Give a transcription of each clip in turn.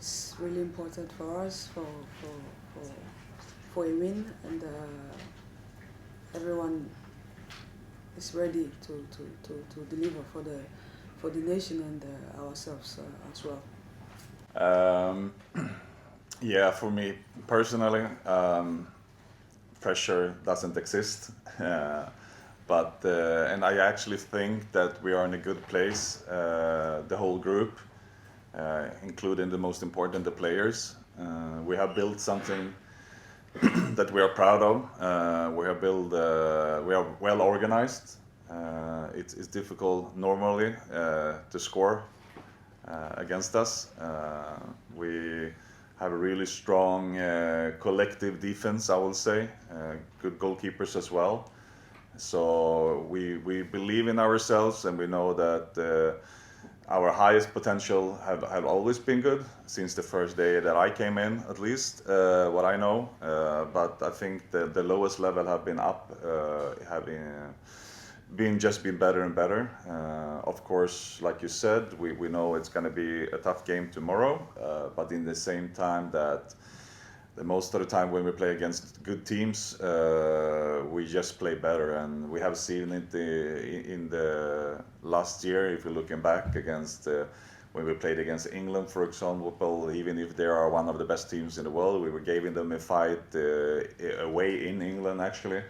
it's really important for us for a win, and everyone is ready to deliver for the nation and ourselves as well. Yeah, for me personally, pressure doesn't exist. And I actually think that we are in a good place, the whole group, including the most important, the players. We have built something that we are proud of. We are well organized. It's difficult normally to score against us. We have a really strong collective defense, I will say. Good goalkeepers as well. So we believe in ourselves, and we know that our highest potential have always been good since the first day that I came in, at least what I know. But I think the lowest level have been up, been better and better. Of course, like you said, we know it's going to be a tough game tomorrow, but in the same time that the most of the time when we play against good teams, we just play better, and we have seen it in the last year. If you're looking back against when we played against England, for example, even if they are one of the best teams in the world, we were giving them a fight away in England. Actually,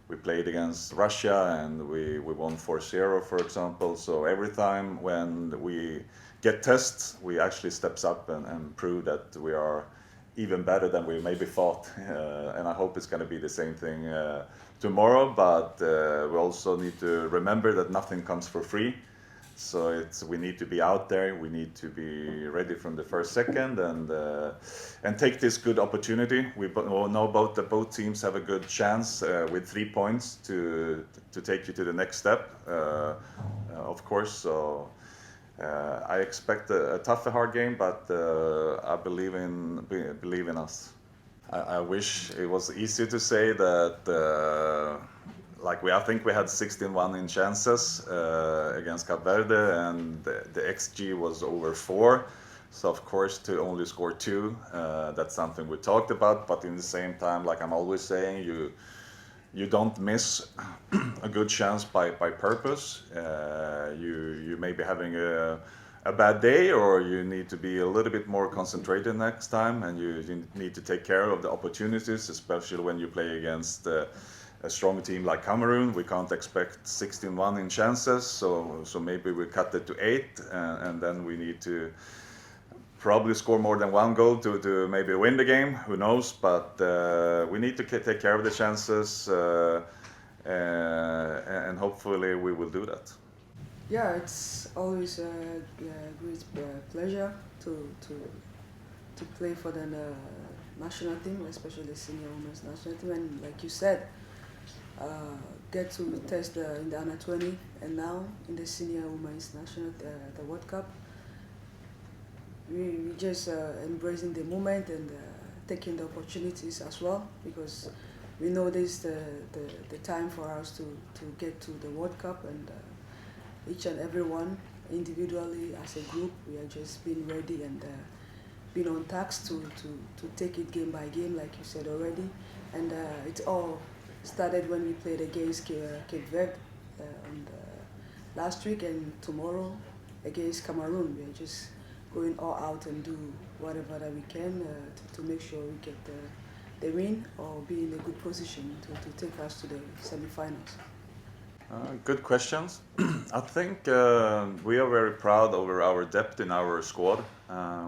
we played against Russia and we won 4-0, for example. So every time when we get tests, we actually steps up and prove that we are even better than we maybe thought. And I hope it's going to be the same thing tomorrow. But we also need to remember that nothing comes for free. So we need to be out there. We need to be ready from the first second and take this good opportunity. We know both teams have a good chance with 3 points to take you to the next step, of course. So I expect a tough, hard game, but I believe in us. I wish it was easier to say that. I think we had 16-1 in chances against Cape Verde, and the XG was over 4. So of course, to only score 2, that's something we talked about. But in the same time, like I'm always saying, you don't miss a good chance by purpose. You may be having a bad day, or you need to be a little bit more concentrated next time, and you need to take care of the opportunities, especially when you play against a strong team like Cameroon. We can't expect 16-1 in chances, so maybe we cut it to 8, and then we need to probably score more than 1 goal to maybe win the game. Who knows? But we need to take care of the chances, and hopefully we will do that. Yeah, it's always a great pleasure to play for the national team, especially the senior women's national team. And like you said, get to test in the under 20 and now in the senior women's national the World Cup. We just embracing the moment and taking the opportunities as well, because we know this the time for us to get to the World Cup, and each and every one individually as a group, we are just being ready and being on task to take it game by game, like you said already. And it all started when we played against Cape Verde on last week, and tomorrow against Cameroon. We are just going all out and do whatever that we can to make sure we get the win or be in a good position to take us to the semi-finals. Good questions. I think we are very proud over our depth in our squad.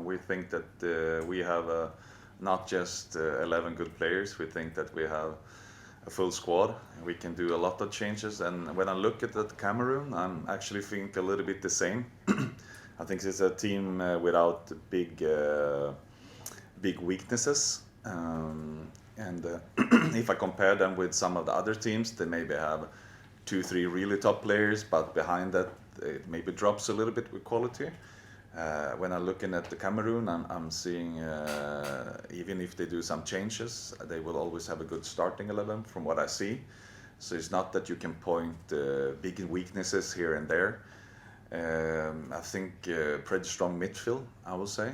We think that we have not just 11 good players. We think that we have a full squad. We can do a lot of changes. And when I look at that Cameroon, I'm actually think a little bit the same. I think it's a team without big weaknesses. And if I compare them with some of the other teams, they maybe have 2-3 really top players, but behind that it maybe drops a little bit with quality. When I'm looking at the Cameroon, I'm seeing even if they do some changes, they will always have a good starting 11 from what I see. So it's not that you can point big weaknesses here and there. I think pretty strong midfield, I would say.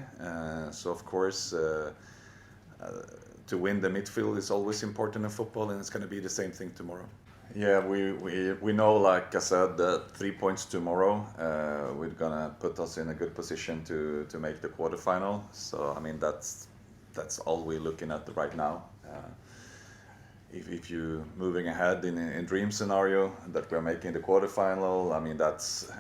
So of course, to win the midfield is always important in football, and it's going to be the same thing tomorrow. Yeah, we know, like I said, that 3 points tomorrow, we're gonna put us in a good position to make the quarterfinal. So I mean that's all we're looking at right now. If you moving ahead in dream scenario that we're making the quarterfinal, I mean that's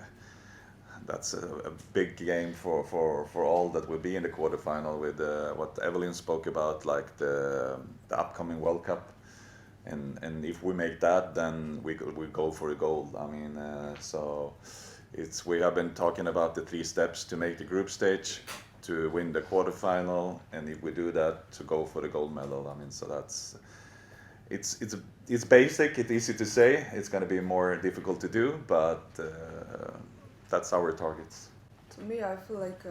a big game for all that will be in the quarterfinal with what Evelyn spoke about, like the upcoming World Cup. And if we make that, then we go for a gold. I mean, so we have been talking about the 3 steps to make the group stage, to win the quarterfinal, and if we do that, to go for the gold medal. I mean, so it's basic. It's easy to say. It's going to be more difficult to do, but that's our targets. To me, I feel like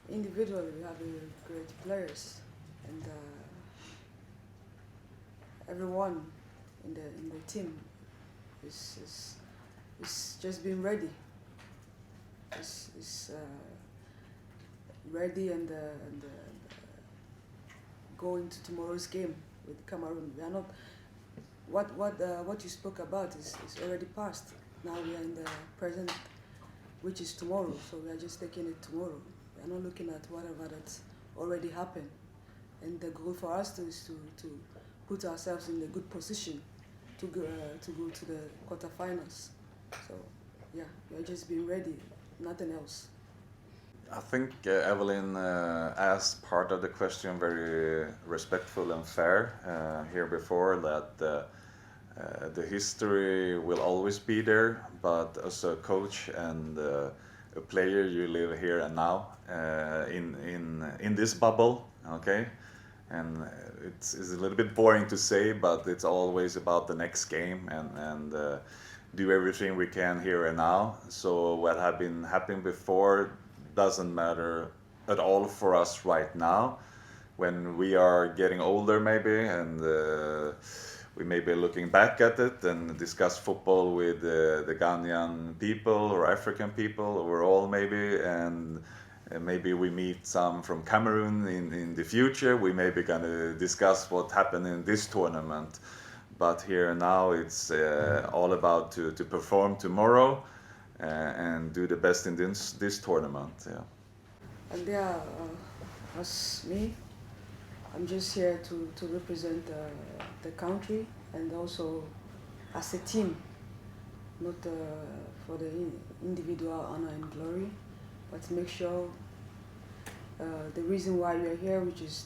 individually we have great players, and everyone in the team is just being ready. Is ready and go into tomorrow's game with Cameroon. We are not. What you spoke about is already past. Now we are in the present, which is tomorrow. So we are just taking it tomorrow. We are not looking at whatever that's already happened. And the goal for us is to put ourselves in a good position to go to the quarterfinals. So yeah, we are just being ready, nothing else. I think Evelyn asked part of the question very respectful and fair here before, that the history will always be there, but as a coach and a player, you live here and now in this bubble, okay? And it's a little bit boring to say, but it's always about the next game and do everything we can here and now. So what had been happening before doesn't matter at all for us right now. When we are getting older maybe, and we may be looking back at it and discuss football with the Ghanaian people or African people overall maybe, and maybe we meet some from Cameroon in the future. We may be going to discuss what happened in this tournament. But here and now, it's all about to perform tomorrow and do the best in this tournament. Yeah. And yeah, as me, I'm just here to represent the country, and also as a team, not for the individual honor and glory, but to make sure the reason why we are here, which is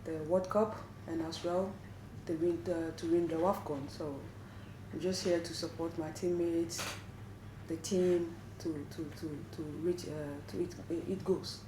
the World Cup, and as well to win the WAFCON. So I'm just here to support my teammates, the team, to reach it goals.